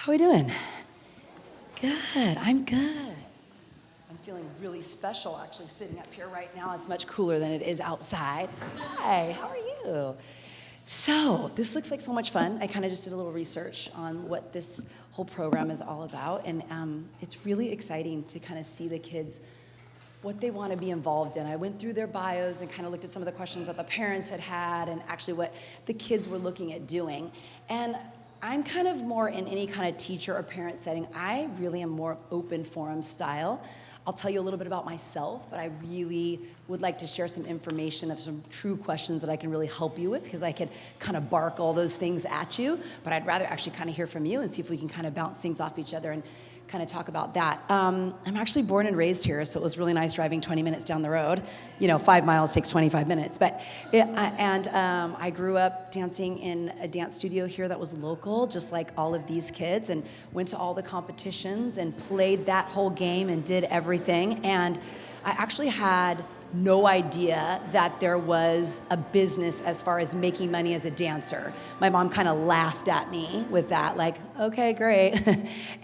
How are we doing? Good, I'm good. I'm feeling really special actually sitting up here right now. It's much cooler than it is outside. Hi, how are you? So, this looks like so much fun. I kind of just did a little research on what this whole program is all about, and it's really exciting to kind of see the kids what they want to be involved in. I went through their bios and kind of looked at some of the questions that the parents had and actually what the kids were looking at doing. And I'm kind of more in any kind of teacher or parent setting. I really am more open forum style. I'll tell you a little bit about myself, but I really would like to share some information of some true questions that I can really help you with, because I could kind of bark all those things at you, but I'd rather actually kind of hear from you and see if we can kind of bounce things off each other and kind of talk about that. I'm actually born and raised here, so it was really nice driving 20 minutes down the road. 5 miles takes 25 minutes. But I grew up dancing in a dance studio here that was local, just like all of these kids, and went to all the competitions and played that whole game and did everything. And I actually had no idea that there was a business as far as making money as a dancer. My mom kind of laughed at me with that, like, okay, great.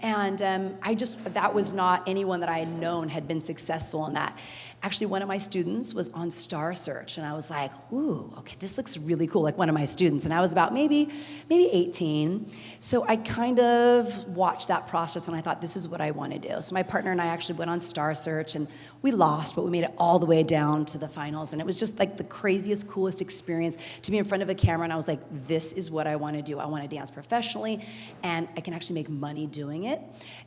And that was not anyone that I had known had been successful in that. Actually, one of my students was on Star Search, and I was like, ooh, okay, this looks really cool, like one of my students. And I was about maybe 18. So I kind of watched that process, and I thought, this is what I want to do. So my partner and I actually went on Star Search, and we lost, but we made it all the way down to the finals. And it was just like the craziest, coolest experience to be in front of a camera. And I was like, this is what I want to do. I want to dance professionally, and I can actually make money doing it.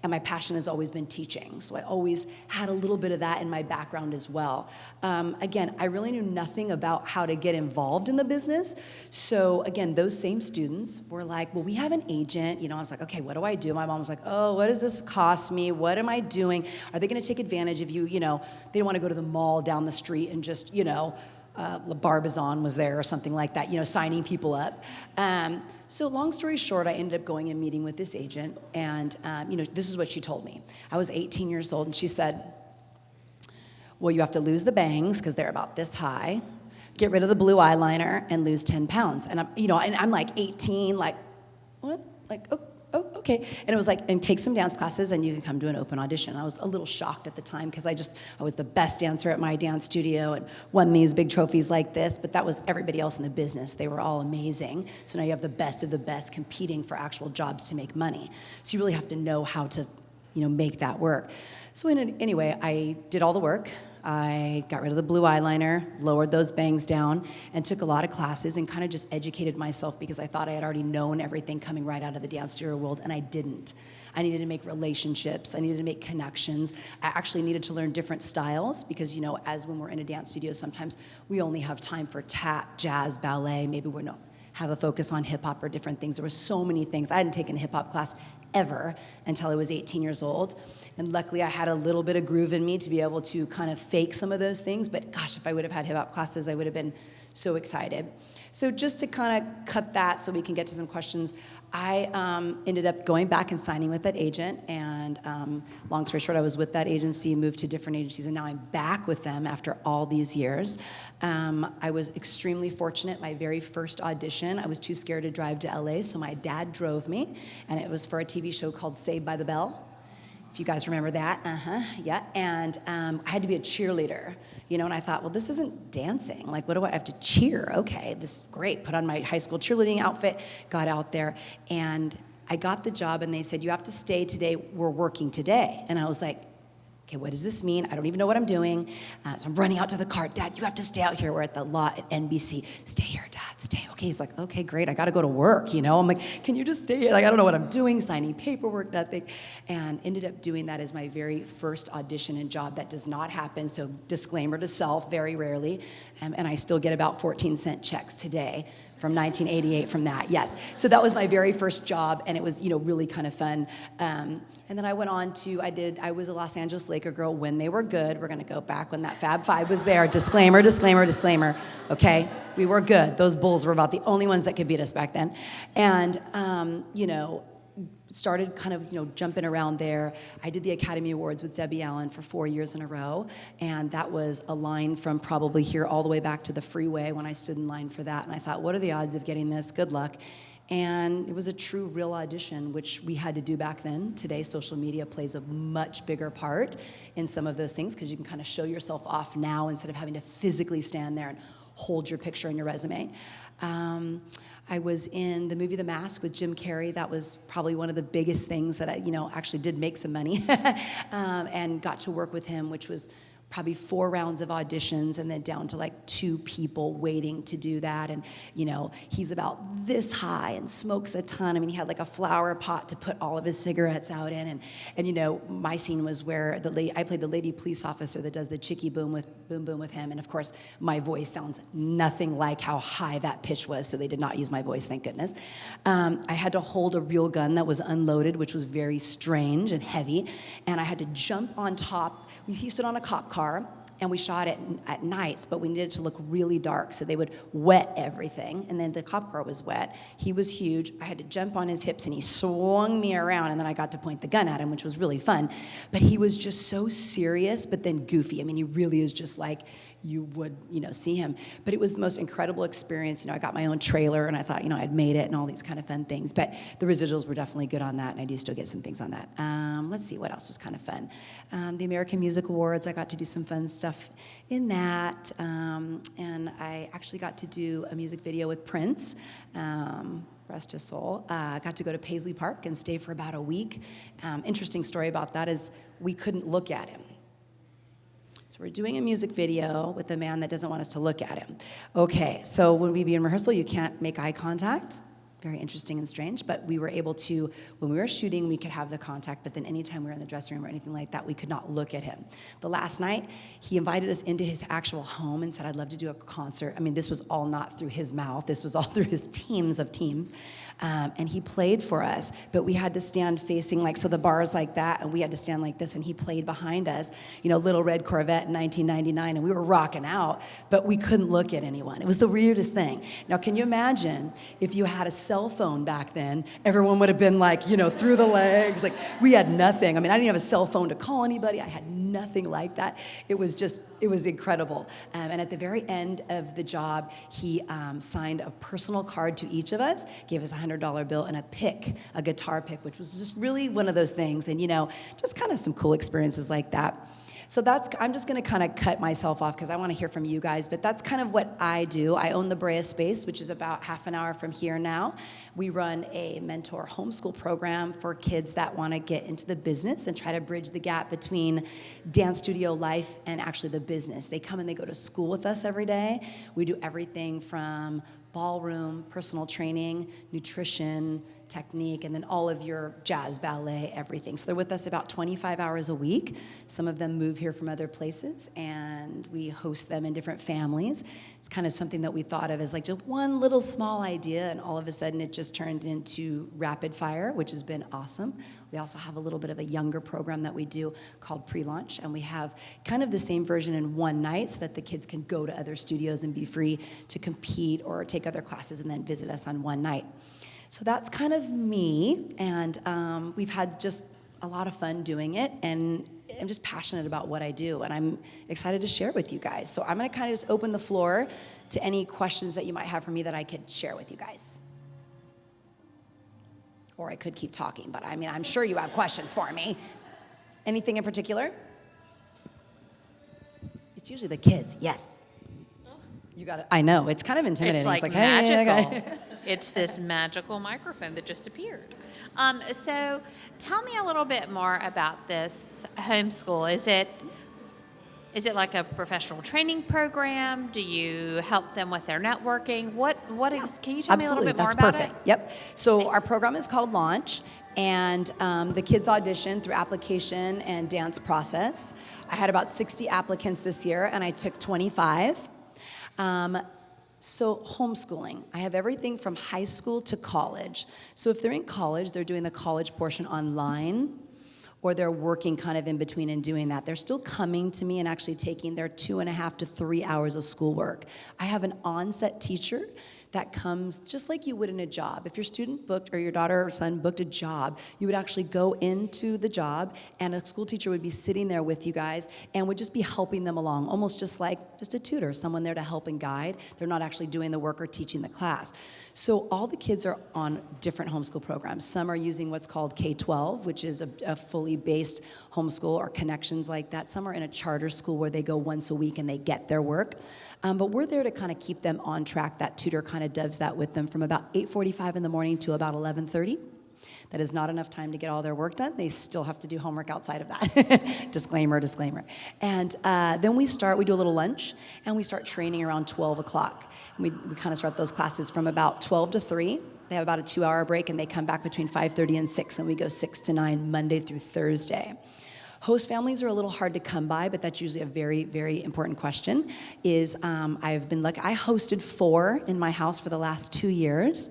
And my passion has always been teaching. So I always had a little bit of that in my background as well. Again, I really knew nothing about how to get involved in the business. So again, those same students were like, well, we have an agent. I was like, okay, what do I do? My mom was like, oh, what does this cost me? What am I doing? Are they going to take advantage of you? They don't want to go to the mall down the street and just, Barbizon was there or something like that, signing people up. So long story short, I ended up going and meeting with this agent, and, this is what she told me. I was 18 years old, and she said, well, you have to lose the bangs because they're about this high, get rid of the blue eyeliner, and lose 10 pounds. And I'm like 18, like, what? Like, oh, okay. And it was like, and take some dance classes and you can come to an open audition. I was a little shocked at the time because I was the best dancer at my dance studio and won these big trophies like this, but that was everybody else in the business. They were all amazing. So now you have the best of the best competing for actual jobs to make money. So you really have to know how to, make that work. So anyway, I did all the work. I got rid of the blue eyeliner, lowered those bangs down, and took a lot of classes and kind of just educated myself because I thought I had already known everything coming right out of the dance studio world, and I didn't. I needed to make relationships. I needed to make connections. I actually needed to learn different styles because, as when we're in a dance studio, sometimes we only have time for tap, jazz, ballet. Maybe we don't have a focus on hip-hop or different things. There were so many things. I hadn't taken a hip-hop class ever until I was 18 years old. And luckily I had a little bit of groove in me to be able to kind of fake some of those things. But gosh, if I would have had hip-hop classes, I would have been so excited. So just to kind of cut that so we can get to some questions, I ended up going back and signing with that agent. And long story short, I was with that agency, moved to different agencies, and now I'm back with them after all these years. I was extremely fortunate. My very first audition, I was too scared to drive to LA, so my dad drove me, and it was for a TV show called Saved by the Bell. If you guys remember that, yeah. And I had to be a cheerleader, and I thought, well, this isn't dancing. Like, what do I have to cheer? Okay, this is great. Put on my high school cheerleading outfit, got out there, and I got the job, and they said, you have to stay today. We're working today. And I was like, okay, what does this mean? I don't even know what I'm doing. So I'm running out to the car. Dad, you have to stay out here. We're at the lot at NBC. Stay here, Dad, stay. Okay, he's like, okay, great. I got to go to work, I'm like, can you just stay here? Like, I don't know what I'm doing, signing paperwork, nothing. And ended up doing that as my very first audition and job. That does not happen, so disclaimer to self, very rarely. And I still get about 14-cent checks today from 1988 from that, yes. So that was my very first job, and it was, really kind of fun. And then I went on to, I was a Los Angeles Laker girl when they were good. We're gonna go back when that Fab Five was there. Disclaimer, disclaimer, disclaimer, okay? We were good. Those Bulls were about the only ones that could beat us back then. And, started kind of, jumping around there. I did the Academy Awards with Debbie Allen for 4 years in a row, and that was a line from probably here all the way back to the freeway when I stood in line for that, and I thought, what are the odds of getting this? Good luck. And it was a true, real audition, which we had to do back then. Today, social media plays a much bigger part in some of those things because you can kind of show yourself off now instead of having to physically stand there and hold your picture and your resume. I was in the movie The Mask with Jim Carrey. That was probably one of the biggest things that I, actually did make some money and got to work with him, which was probably 4 rounds of auditions and then down to like 2 people waiting to do that. And, he's about this high and smokes a ton. I mean, he had like a flower pot to put all of his cigarettes out in. And my scene was where I played the lady police officer that does the chicky boom boom with him. And of course, my voice sounds nothing like how high that pitch was. So they did not use my voice, thank goodness. I had to hold a real gun that was unloaded, which was very strange and heavy. And I had to jump on top. He stood on a cop car, and we shot it at nights, but we needed it to look really dark, so they would wet everything, and then the cop car was wet. He was huge. I had to jump on his hips, and he swung me around, and then I got to point the gun at him, which was really fun. But he was just so serious, but then goofy. I mean, he really is just like you would, see him. But it was the most incredible experience. I got my own trailer, and I thought, I'd made it and all these kind of fun things. But the residuals were definitely good on that, and I do still get some things on that. Let's see, what else was kind of fun? The American Music Awards, I got to do some fun stuff in that. And I actually got to do a music video with Prince. Rest his soul. Got to go to Paisley Park and stay for about a week. Interesting story about that is we couldn't look at him. So we're doing a music video with a man that doesn't want us to look at him. Okay, so when we be in rehearsal, you can't make eye contact. Very interesting and strange, but we were able to, when we were shooting, we could have the contact, but then anytime we were in the dressing room or anything like that, we could not look at him. The last night, he invited us into his actual home and said, I'd love to do a concert. I mean, this was all not through his mouth. This was all through his teams. And he played for us, but we had to stand facing so the bar's like that, and we had to stand like this, and he played behind us, Little Red Corvette in 1999, and we were rocking out, but we couldn't look at anyone. It was the weirdest thing. Now, can you imagine if you had a cell phone back then? Everyone would have been through the legs. We had nothing. I mean, I didn't have a cell phone to call anybody. I had nothing like that. It was incredible. And at the very end of the job, he signed a personal card to each of us, gave us a $100 bill and a guitar pick, which was just really one of those things. And, just kind of some cool experiences like that. So I'm just going to kind of cut myself off because I want to hear from you guys, but that's kind of what I do. I own the Brea Space, which is about half an hour from here now. We run a mentor homeschool program for kids that want to get into the business and try to bridge the gap between dance studio life and actually the business. They come and they go to school with us every day. We do everything from ballroom, personal training, nutrition, technique, and then all of your jazz, ballet, everything. So they're with us about 25 hours a week. Some of them move here from other places, and we host them in different families. It's kind of something that we thought of as just one little small idea, and all of a sudden it just turned into rapid fire, which has been awesome. We also have a little bit of a younger program that we do called pre-launch, and we have kind of the same version in one night so that the kids can go to other studios and be free to compete or take other classes and then visit us on one night. So that's kind of me, and we've had just a lot of fun doing it, and I'm just passionate about what I do, and I'm excited to share with you guys. So I'm going to kind of just open the floor to any questions that you might have for me that I could share with you guys. Or I could keep talking, but I mean, I'm sure you have questions for me. Anything in particular? It's usually the kids, yes. You got it. I know, it's kind of intimidating. It's like magical. Hey, okay. It's this magical microphone that just appeared. So tell me a little bit more about this homeschool. Is it like a professional training program? Do you help them with their networking? Can you tell me a little bit more about it? Yep. So our program is called Launch, and the kids audition through application and dance process. I had about 60 applicants this year, and I took 25. So homeschooling, I have everything from high school to college. So if they're in college, they're doing the college portion online, or they're working kind of in between and doing that. They're still coming to me and actually taking their 2.5 to 3 hours of schoolwork. I have an on-set teacher that comes just like you would in a job. If your student booked, or your daughter or son booked a job, you would actually go into the job, and a school teacher would be sitting there with you guys and would just be helping them along, almost just like just a tutor, someone there to help and guide. They're not actually doing the work or teaching the class. So all the kids are on different homeschool programs. Some are using what's called K-12, which is a fully based homeschool, or connections like that. Some are in a charter school where they go once a week and they get their work. But we're there to kind of keep them on track. That tutor kind of does that with them from about 8:45 in the morning to about 11:30. That is not enough time to get all their work done. They still have to do homework outside of that. Disclaimer, disclaimer. And then we do a little lunch, and we start training around 12 o'clock. We kind of start those classes from about 12 to 3. They have about a 2-hour break, and they come back between 5:30 and 6, and we go 6 to 9, Monday through Thursday. Host families are a little hard to come by, but that's usually a very, very important question. I've been lucky. I hosted 4 in my house for the last 2 years.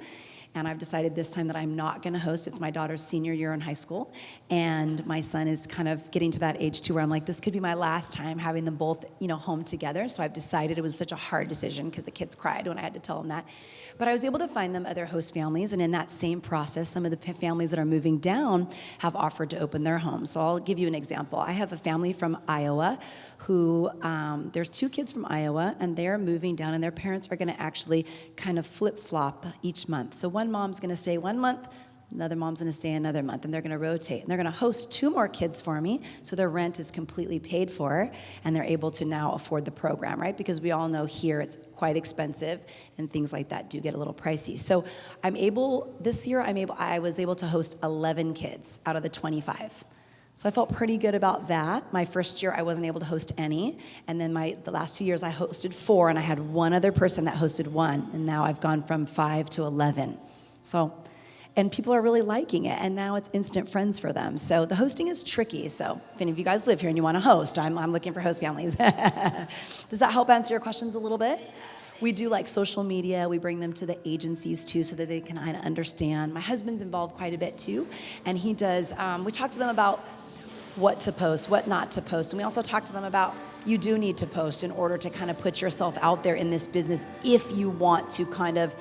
And I've decided this time that I'm not going to host. It's my daughter's senior year in high school, and my son is kind of getting to that age too where I'm like, this could be my last time having them both, home together. So I've decided, it was such a hard decision because the kids cried when I had to tell them that. But I was able to find them other host families, and in that same process, some of the families that are moving down have offered to open their homes. So I'll give you an example. I have a family from Iowa who, there's 2 kids from Iowa, and they're moving down, and their parents are going to actually kind of flip-flop each month. So one mom's going to stay 1 month, another mom's going to stay another month, and they're going to rotate. And they're going to host 2 more kids for me, so their rent is completely paid for, and they're able to now afford the program, right? Because we all know here it's quite expensive, and things like that do get a little pricey. So this year I was able to host 11 kids out of the 25. So I felt pretty good about that. My first year, I wasn't able to host any. And then the last 2 years, I hosted 4, and I had one other person that hosted 1. And now I've gone from 5 to 11. And people are really liking it. And now it's instant friends for them. So the hosting is tricky. So if any of you guys live here and you want to host, I'm looking for host families. Does that help answer your questions a little bit? We do like social media. We bring them to the agencies too, so that they can kind of understand. My husband's involved quite a bit too. And he does, we talk to them about what to post, what not to post. And we also talk to them about, you do need to post in order to kind of put yourself out there in this business if you want to kind of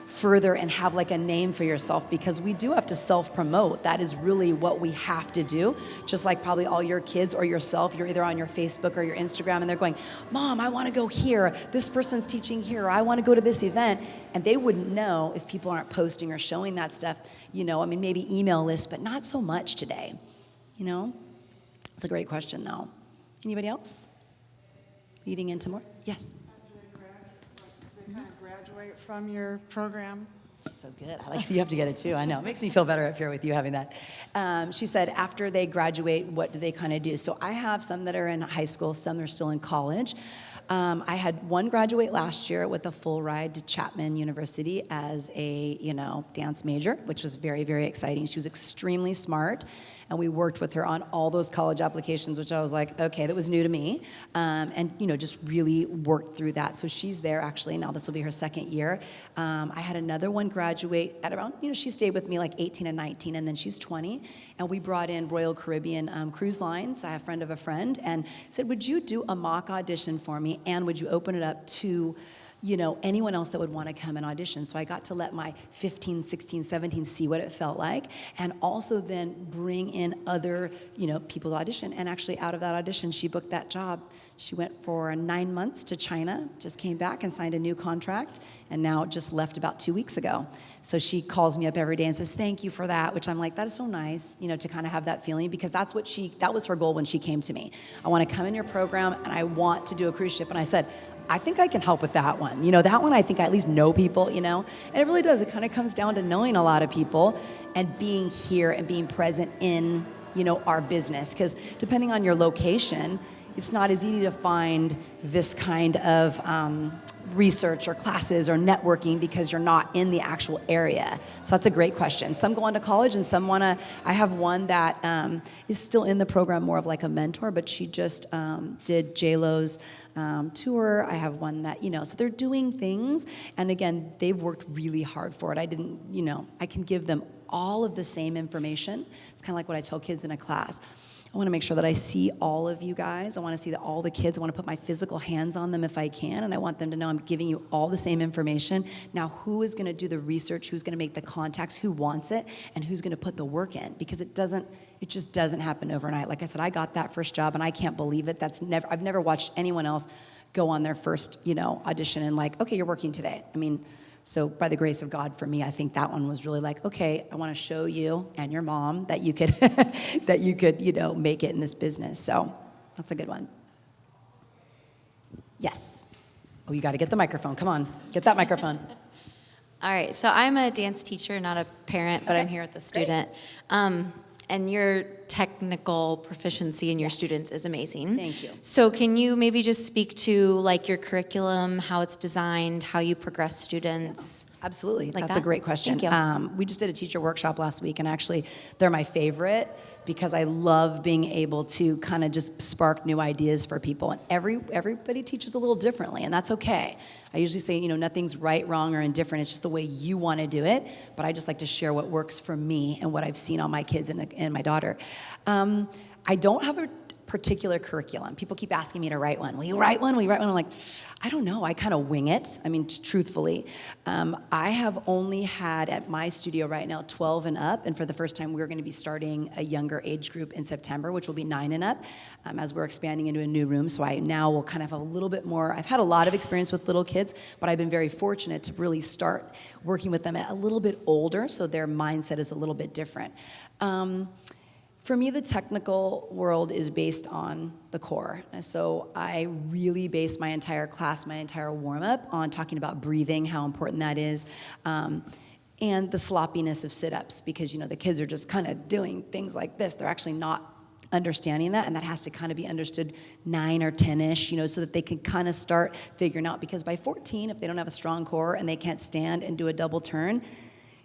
further and have like a name for yourself, because we do have to self-promote. That is really what we have to do. Just like probably all your kids or yourself, you're either on your Facebook or your Instagram, and they're going, Mom, I want to go here. This person's teaching here. Or I want to go to this event. And they wouldn't know if people aren't posting or showing that stuff. Maybe email lists, but not so much today. It's a great question, though. Anybody else? Leading into more? Yes. They kind of graduate from your program? She's so good. You have to get it too. I know. It makes me feel better up here with you having that. She said after they graduate, what do they kind of do? So I have some that are in high school, some are still in college. I had one graduate last year with a full ride to Chapman University as a, dance major, which was very, very exciting. She was extremely smart, and we worked with her on all those college applications, which I was like, okay, that was new to me, and just really worked through that. So she's there actually now. This will be her 2nd year. I had another one graduate at around, she stayed with me like 18 and 19, and then she's 20, and we brought in Royal Caribbean Cruise Lines. I have a friend of a friend, and said, would you do a mock audition for me, and would you open it up to anyone else that would want to come and audition. So I got to let my 15, 16, 17 see what it felt like, and also then bring in other, people to audition. And actually out of that audition, she booked that job. She went for 9 months to China, just came back and signed a new contract, and now just left about 2 weeks ago. So she calls me up every day and says, thank you for that, which I'm like, that is so nice, to kind of have that feeling, because that was her goal when she came to me. I want to come in your program, and I want to do a cruise ship. And I said, I think I can help with that one. That one I think I at least know people, and it really does. It kind of comes down to knowing a lot of people and being here and being present in, our business. Because depending on your location, it's not as easy to find this kind of research or classes or networking because you're not in the actual area. So that's a great question. Some go on to college, and some I have one that is still in the program, more of like a mentor, but she just did J-Lo's tour. I have one that, so they're doing things. And again, they've worked really hard for it. I can give them all of the same information. It's kind of like what I tell kids in a class. I want to make sure that I see all of you guys. I want to see that all the kids. I want to put my physical hands on them if I can, and I want them to know I'm giving you all the same information. Now, who is going to do the research? Who's going to make the contacts? Who wants it? And who's going to put the work in? Because it just doesn't happen overnight. Like I said, I got that first job, and I can't believe it. I've never watched anyone else go on their first, audition and like, okay, you're working today. I mean, so by the grace of God for me, I think that one was really like, okay, I want to show you and your mom that you could, make it in this business. So that's a good one. Yes. Oh, you got to get the microphone. Come on, get that microphone. All right, so I'm a dance teacher, not a parent, but I'm here with a student. And your technical proficiency in your students is amazing. Thank you. So can you maybe just speak to like your curriculum, how it's designed, how you progress students? Absolutely. Like That's that? a great question. Thank you. We just did a teacher workshop last week, and actually they're my favorite because I love being able to kind of just spark new ideas for people. And everybody teaches a little differently, and that's okay. I usually say, nothing's right, wrong, or indifferent. It's just the way you want to do it. But I just like to share what works for me and what I've seen on my kids and my daughter. I don't have a particular curriculum. People keep asking me to write one. Will you write one? Will you write one? I'm like, I don't know. I kind of wing it. I mean, truthfully. I have only had at my studio right now 12 and up. And for the first time, we're going to be starting a younger age group in September, which will be 9 and up, as we're expanding into a new room. So I now will kind of have a little bit more. I've had a lot of experience with little kids, but I've been very fortunate to really start working with them at a little bit older, so their mindset is a little bit different. For me, the technical world is based on the core. So I really base my entire class, my entire warm-up on talking about breathing, how important that is, and the sloppiness of sit-ups, because the kids are just kind of doing things like this. They're actually not understanding that, and that has to kind of be understood 9 or 10-ish, so that they can kind of start figuring out, because by 14, if they don't have a strong core and they can't stand and do a double turn,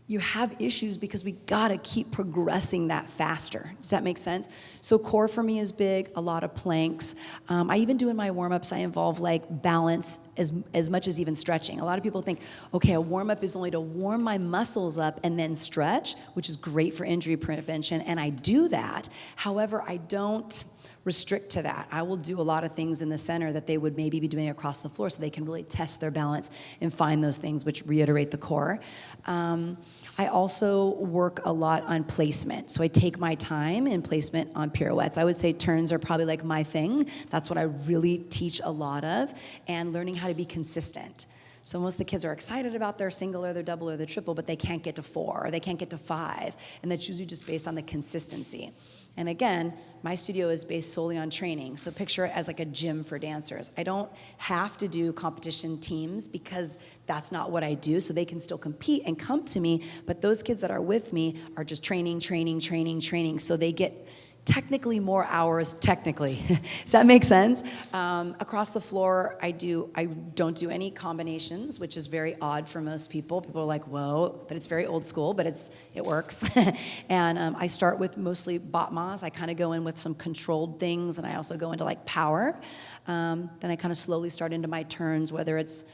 you have issues because we gotta keep progressing that faster. Does that make sense? So core for me is big, a lot of planks. I even do in my warm-ups, I involve like balance as much as even stretching. A lot of people think, okay, a warm-up is only to warm my muscles up and then stretch, which is great for injury prevention, and I do that. However, I don't restrict to that. I will do a lot of things in the center that they would maybe be doing across the floor so they can really test their balance and find those things which reiterate the core. I also work a lot on placement. So I take my time in placement on pirouettes. I would say turns are probably like my thing. That's what I really teach a lot of, and learning how to be consistent. So most of the kids are excited about their single or their double or their triple, but they can't get to 4 or they can't get to 5. And that's usually just based on the consistency. And again, my studio is based solely on training. So picture it as like a gym for dancers. I don't have to do competition teams because that's not what I do. So they can still compete and come to me. But those kids that are with me are just training. So they get technically more hours, technically. Does that make sense? Across the floor, I don't do any combinations, which is very odd for most people. People are like, whoa, but it's very old school, but it works. And I start with mostly batmas. I kind of go in with some controlled things, and I also go into like power. Then I kind of slowly start into my turns, whether it's,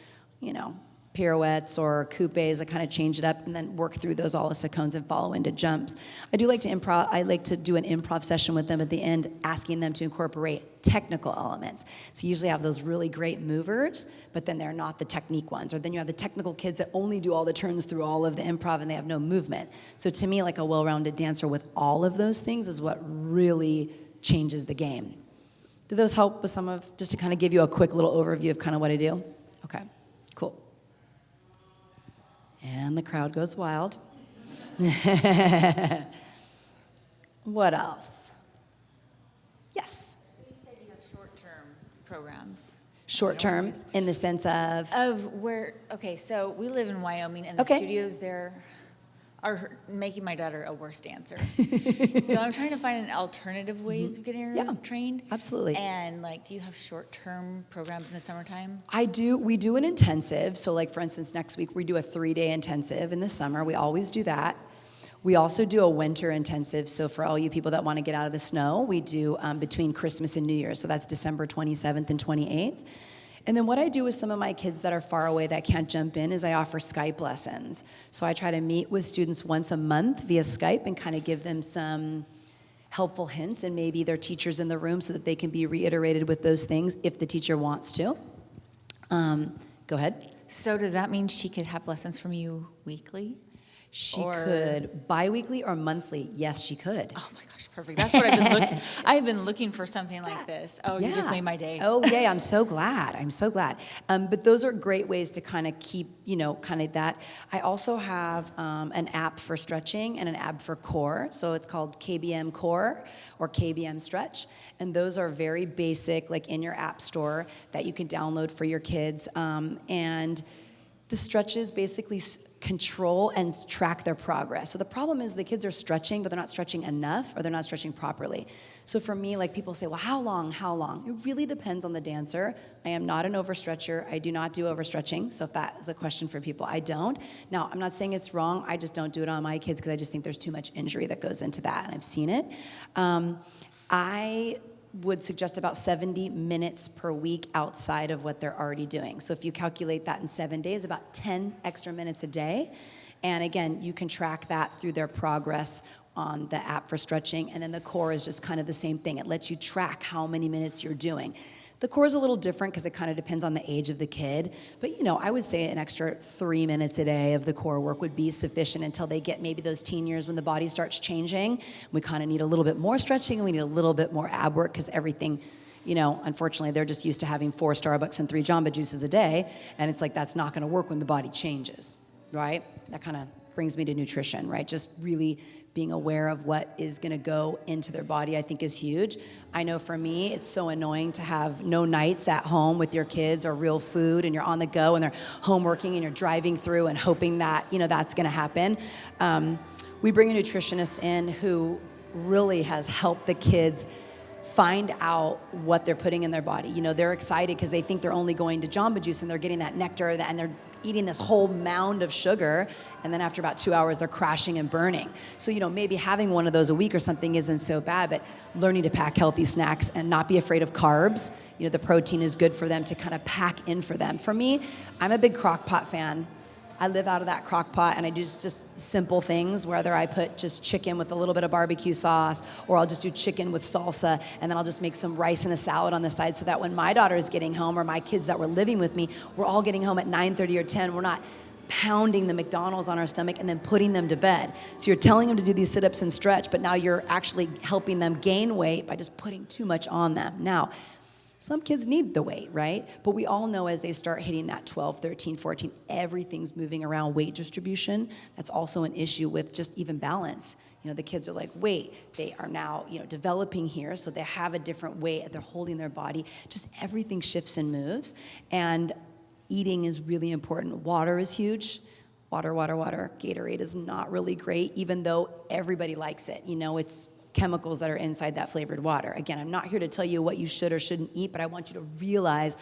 pirouettes or coupes. I kind of change it up and then work through those alisacones and follow into jumps. I do like to improv. I like to do an improv session with them at the end, asking them to incorporate technical elements. So you usually have those really great movers, but then they're not the technique ones. Or then you have the technical kids that only do all the turns through all of the improv and they have no movement. So to me, like a well-rounded dancer with all of those things is what really changes the game. Do those help with just to kind of give you a quick little overview of kind of what I do? Okay, cool. And the crowd goes wild. What else? Yes. You said you have short-term programs. Short term in the sense of? So we live in Wyoming, and the studios there are making my daughter a worse dancer. So I'm trying to find alternative ways of getting her trained. Absolutely. And do you have short-term programs in the summertime? We do an intensive. So for instance, next week we do a 3-day intensive in the summer. We always do that. We also do a winter intensive. So for all you people that want to get out of the snow, we do between Christmas and New Year's. So that's December 27th and 28th. And then what I do with some of my kids that are far away that can't jump in is I offer Skype lessons. So I try to meet with students once a month via Skype and kind of give them some helpful hints and maybe their teachers in the room so that they can be reiterated with those things if the teacher wants to. Go ahead. So does that mean she could have lessons from you weekly? She Or- could bi-weekly or monthly. Yes, she could. Oh my gosh, perfect. That's what I've been looking. I've been looking for something like this. Oh, you just Yeah. made my day. Oh, yay, I'm so glad. I'm so glad. But those are great ways to kind of keep, kind of that. I also have an app for stretching and an app for core. So it's called KBM Core or KBM Stretch. And those are very basic, like in your app store that you can download for your kids. And the stretches basically control and track their progress. So the problem is the kids are stretching, but they're not stretching enough or they're not stretching properly. So for me, like people say, well, how long? It really depends on the dancer. I am not an overstretcher. I do not do overstretching. So if that is a question for people, I don't. Now, I'm not saying it's wrong. I just don't do it on my kids because I just think there's too much injury that goes into that, and I've seen it. I would suggest about 70 minutes per week outside of what they're already doing. So if you calculate that in 7 days, about 10 extra minutes a day. And again, you can track that through their progress on the app for stretching. And then the core is just kind of the same thing. It lets you track how many minutes you're doing. The core is a little different because it kind of depends on the age of the kid. But, I would say an extra 3 minutes a day of the core work would be sufficient until they get maybe those teen years when the body starts changing. We kind of need a little bit more stretching and we need a little bit more ab work because everything, unfortunately, they're just used to having 4 Starbucks and 3 Jamba Juices a day. And it's like that's not going to work when the body changes, right? That kind of brings me to nutrition, right? Just really being aware of what is going to go into their body, I think, is huge. I know for me, it's so annoying to have no nights at home with your kids or real food, and you're on the go, and they're home working, and you're driving through and hoping that, that's going to happen. We bring a nutritionist in who really has helped the kids find out what they're putting in their body. They're excited because they think they're only going to Jamba Juice, and they're getting that nectar, and they're eating this whole mound of sugar, and then after about 2 hours, they're crashing and burning. So, maybe having one of those a week or something isn't so bad, but learning to pack healthy snacks and not be afraid of carbs. The protein is good for them to kind of pack in for them. For me, I'm a big crock pot fan. I live out of that crock pot, and I do just simple things, whether I put just chicken with a little bit of barbecue sauce, or I'll just do chicken with salsa, and then I'll just make some rice and a salad on the side so that when my daughter is getting home, or my kids that were living with me, we're all getting home at 9:30 or 10. We're not pounding the McDonald's on our stomach and then putting them to bed. So you're telling them to do these sit-ups and stretch, but now you're actually helping them gain weight by just putting too much on them. Now, some kids need the weight, right? But we all know as they start hitting that 12, 13, 14, everything's moving around weight distribution. That's also an issue with just even balance. The kids are like, wait, they are now, developing here, so they have a different weight, they're holding their body. Just everything shifts and moves. And eating is really important. Water is huge. Water. Gatorade is not really great, even though everybody likes it. It's chemicals that are inside that flavored water. Again, I'm not here to tell you what you should or shouldn't eat, but I want you to realize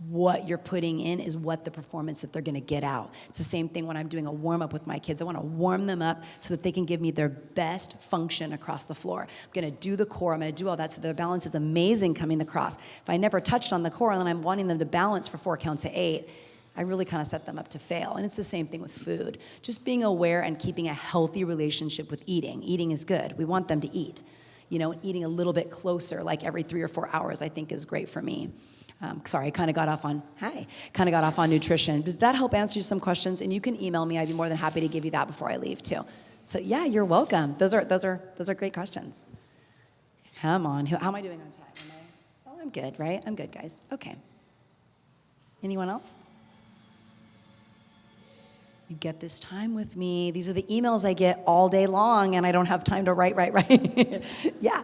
what you're putting in is what the performance that they're going to get out. It's the same thing when I'm doing a warm-up with my kids. I want to warm them up so that they can give me their best function across the floor. I'm going to do the core. I'm going to do all that so their balance is amazing coming across. If I never touched on the core and then I'm wanting them to balance for 4 counts of 8, I really kind of set them up to fail. And it's the same thing with food. Just being aware and keeping a healthy relationship with eating. Eating is good. We want them to eat. Eating a little bit closer, like every 3 or 4 hours, I think is great for me. Sorry, I kind of got off on nutrition. Does that help answer you some questions? And you can email me. I'd be more than happy to give you that before I leave too. So yeah, you're welcome. Those are great questions. Come on, how am I doing on time? I'm good, right? I'm good, guys. Okay. Anyone else? You get this time with me. These are the emails I get all day long, and I don't have time to write. Yeah.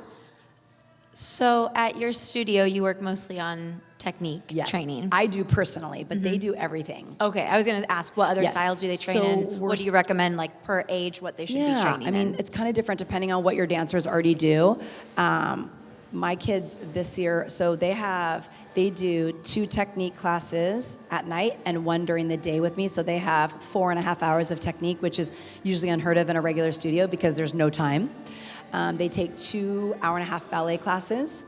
So at your studio, you work mostly on technique Yes. training. I do personally, but they do everything. Okay, I was going to ask, what other Yes. styles do they train So in? we're What do you recommend, like per age, what they should be training I mean, in? it's kind of different depending on what your dancers already do. My kids this year, so they do 2 technique classes at night and 1 during the day with me. So they have 4.5 hours of technique, which is usually unheard of in a regular studio because there's no time. They take 2 hour-and-a-half ballet classes.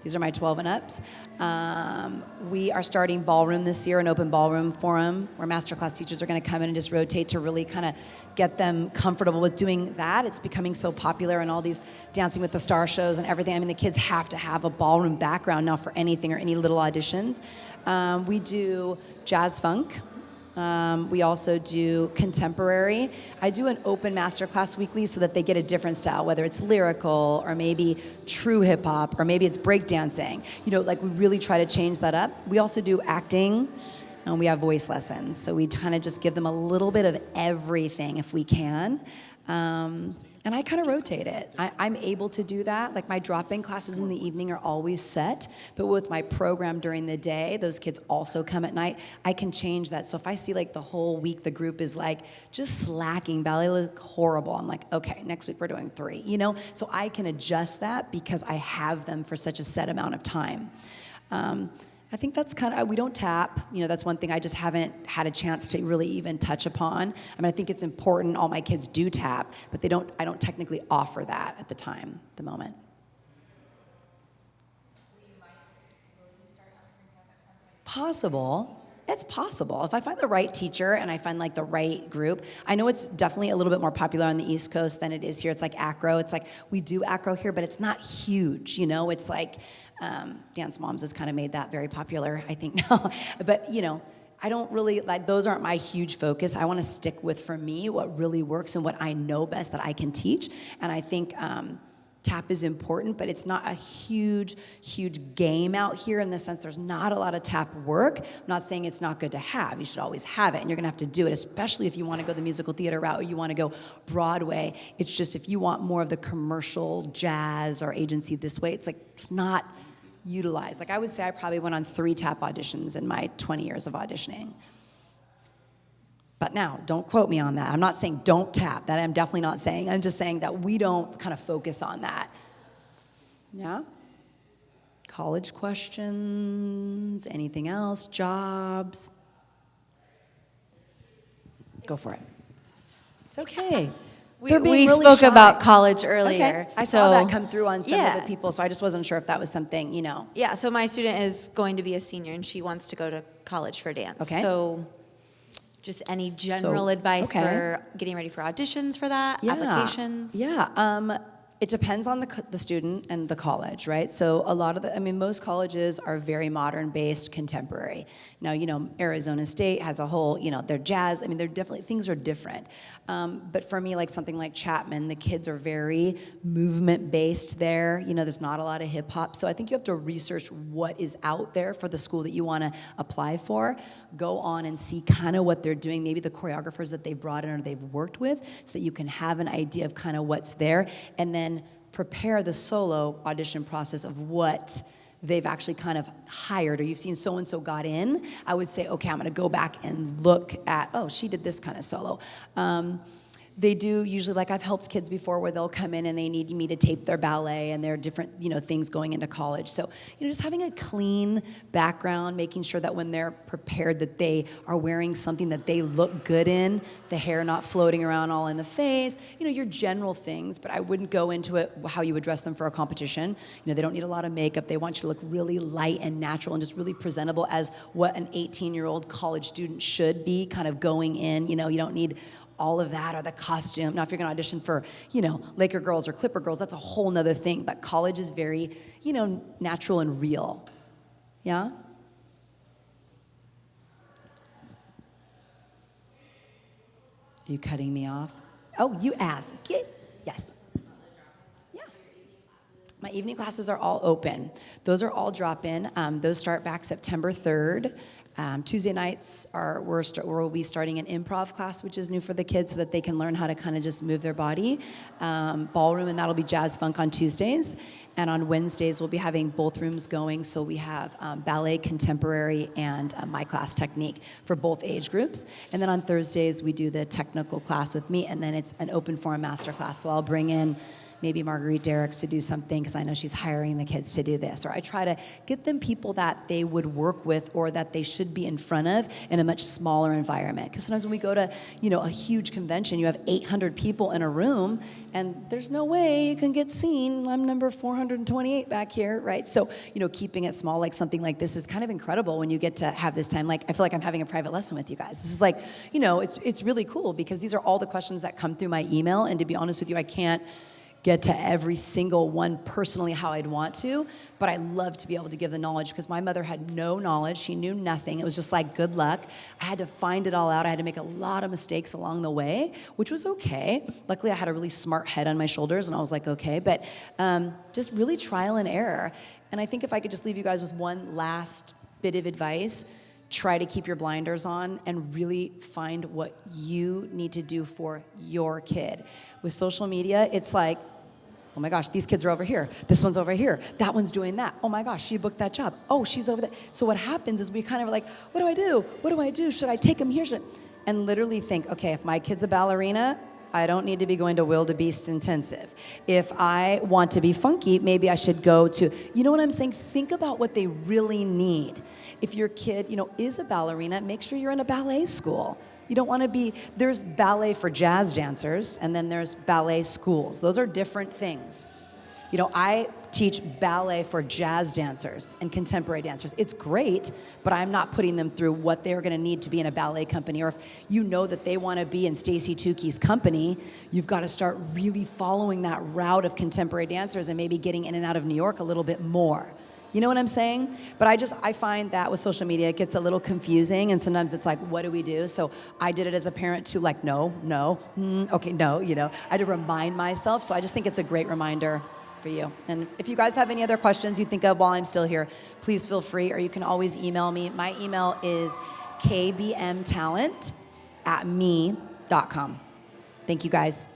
These are my 12 and ups. We are starting ballroom this year, an open ballroom forum where masterclass teachers are going to come in and just rotate to really kind of get them comfortable with doing that. It's becoming so popular in all these Dancing with the Star shows and everything. I mean, the kids have to have a ballroom background now for anything or any little auditions. We do jazz funk. We also do contemporary. I do an open masterclass weekly so that they get a different style, whether it's lyrical or maybe true hip hop or maybe it's breakdancing. You know, like we really try to change that up. We also do acting and we have voice lessons. So we kind of just give them a little bit of everything if we can. And I kind of rotate it. I'm able to do that. Like my drop-in classes in the evening are always set, but with my program during the day, those kids also come at night. I can change that. So if I see like the whole week the group is like just slacking, ballet look horrible, I'm like, okay, next week we're doing 3, you know? So I can adjust that because I have them for such a set amount of time. I think that's kind of, we don't tap, you know, that's one thing I just haven't had a chance to really even touch upon. I mean, I think it's important, all my kids do tap, but I don't technically offer that at the moment. Possible. It's possible. If I find the right teacher and I find like the right group, I know it's definitely a little bit more popular on the East Coast than it is here. It's like acro. It's like we do acro here, but it's not huge, you know? It's like Dance Moms has kind of made that very popular, I think now. But, you know, I don't really, like, those aren't my huge focus. I want to stick with, for me, what really works and what I know best that I can teach. And I think tap is important, but it's not a huge game out here in the sense there's not a lot of tap work. I'm not saying it's not good to have. You should always have it, and you're going to have to do it, especially if you want to go the musical theater route or you want to go Broadway. It's just if you want more of the commercial jazz or agency this way, it's like it's not utilized. Like I would say I probably went on 3 tap auditions in my 20 years of auditioning. But now, don't quote me on that. I'm not saying don't tap. That I'm definitely not saying. I'm just saying that we don't kind of focus on that. Yeah? College questions, anything else, jobs? Go for it. It's okay. We They're being really spoke shy. about college earlier. Okay. I so, saw that come through on some yeah. of the people, so I just wasn't sure if that was something, you know. Yeah, so my student is going to be a senior and she wants to go to college for dance. Okay. So just any general advice for getting ready for auditions for that, applications? Yeah, it depends on the student and the college, right? So a lot of most colleges are very modern-based, contemporary. Now, you know, Arizona State has a whole, you know, they're jazz. I mean, they're definitely, things are different. But for me, like something like Chapman, the kids are very movement-based there. You know, there's not a lot of hip-hop. So I think you have to research what is out there for the school that you want to apply for. Go on and see kind of what they're doing, maybe the choreographers that they brought in or they've worked with, so that you can have an idea of kind of what's there, and then prepare the solo audition process of what they've actually kind of hired, or you've seen so-and-so got in. I would say, okay, I'm going to go back and look at, oh, she did this kind of solo. They do usually, like I've helped kids before where they'll come in and they need me to tape their ballet and there are different, you know, things going into college. So, you know, just having a clean background, making sure that when they're prepared that they are wearing something that they look good in, the hair not floating around all in the face, you know, your general things, but I wouldn't go into it how you would dress them for a competition. You know, they don't need a lot of makeup. They want you to look really light and natural and just really presentable as what an 18-year-old college student should be kind of going in. You know, you don't need all of that or the costume. Now, if you're going to audition for, you know, Laker girls or Clipper girls, that's a whole nother thing. But college is very, you know, natural and real. Yeah? Are you cutting me off? Oh, you asked. Yes. Yeah. My evening classes are all open. Those are all drop-in. Those start back September 3rd. Tuesday nights we'll be starting an improv class, which is new for the kids, so that they can learn how to kind of just move their body. Ballroom, and that'll be jazz funk on Tuesdays. And on Wednesdays, we'll be having both rooms going. So we have ballet, contemporary, and my class technique for both age groups. And then on Thursdays, we do the technical class with me, and then it's an open forum master class. So I'll bring in maybe Marguerite Derricks to do something because I know she's hiring the kids to do this. Or I try to get them people that they would work with or that they should be in front of in a much smaller environment. Because sometimes when we go to, a huge convention, you have 800 people in a room, and there's no way you can get seen. I'm number 428 back here, right? So, keeping it small, like something like this is kind of incredible when you get to have this time. Like, I feel like I'm having a private lesson with you guys. This is like, it's really cool because these are all the questions that come through my email, and to be honest with you, I can't get to every single one personally how I'd want to, but I love to be able to give the knowledge because my mother had no knowledge. She knew nothing. It was just like, good luck. I had to find it all out. I had to make a lot of mistakes along the way, which was okay. Luckily, I had a really smart head on my shoulders, and I was like, okay, but just really trial and error. And I think if I could just leave you guys with one last bit of advice, try to keep your blinders on and really find what you need to do for your kid. With social media, it's like, oh my gosh, these kids are over here. This one's over here. That one's doing that. Oh my gosh, she booked that job. Oh, she's over there. So what happens is we kind of are like, what do I do? What do I do? Should I take him here? And literally think, okay, if my kid's a ballerina, I don't need to be going to wildebeest intensive. If I want to be funky, maybe I should go to, you know what I'm saying? Think about what they really need. If your kid, is a ballerina, make sure you're in a ballet school. You don't want to be, there's ballet for jazz dancers, and then there's ballet schools. Those are different things. I teach ballet for jazz dancers and contemporary dancers. It's great, but I'm not putting them through what they're going to need to be in a ballet company. Or if you know that they want to be in Stacy Tukey's company, you've got to start really following that route of contemporary dancers and maybe getting in and out of New York a little bit more. You know what I'm saying? But I find that with social media, it gets a little confusing, and sometimes it's like, what do we do? So I did it as a parent too, like, no, okay, no, I had to remind myself. So I just think it's a great reminder for you. And if you guys have any other questions you think of while I'm still here, please feel free, or you can always email me. My email is kbmtalent@me.com. Thank you guys.